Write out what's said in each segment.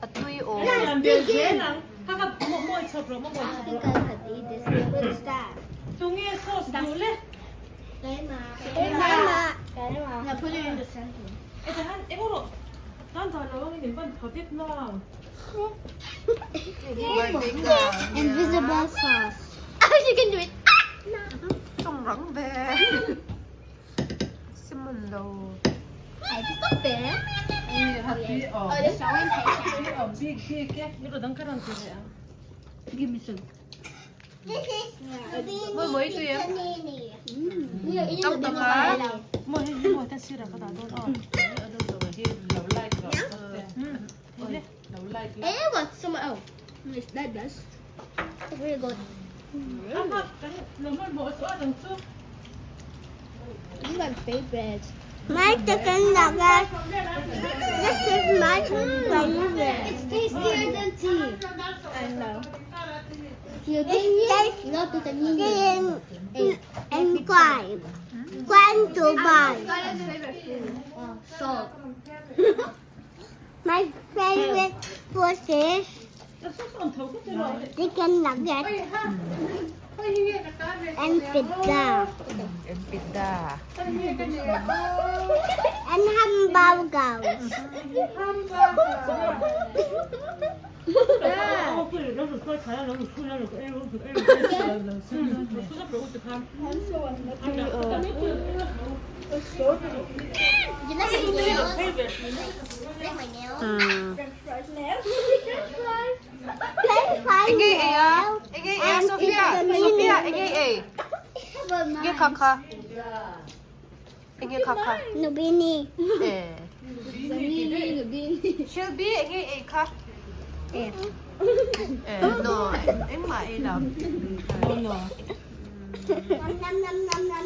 At tuy o. Haka mo sobro mo mo. Tungi sauce dule. Now put it in the center. Han 이거로 난 달라고 일반 더딨나. Invisible sauce. Oh, she can do it. Trông rắn về. Xin mình đâu. I just got there. Oh, the sewing paper. 이거 난 그런 거야. Give me some. Mới tuy em. Trong tầm hả? 뭐 다시라 가다 너. I want some. Oh, that does. Very good. 아마 너무 뭐 좋아하는 수. This is my favorite. My chicken nuggets. This is my favorite. It's tastier than tea. I know. You taste not to the meaning. And crime. Crime to buy. Favorite food. Salt. My favorite food is chicken nuggets and pizza Em pizza. and hamburgers. You like my nails? Like my nails? Anh nghe à? Anh nghe à Sophia? Sophia, anh nghe à? Nghe kaka. Anh nghe kaka. Nubini. Eh. Shelby, anh nghe à ka? Eh. No, em mà em làm. No.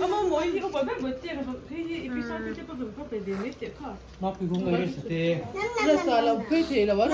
아마 뭐 이거 뭐가 뭐지? 이 비싼 때 거 그거 되네. Mà bị cũng người sẽ thế. Là sao là quê thế là vẫn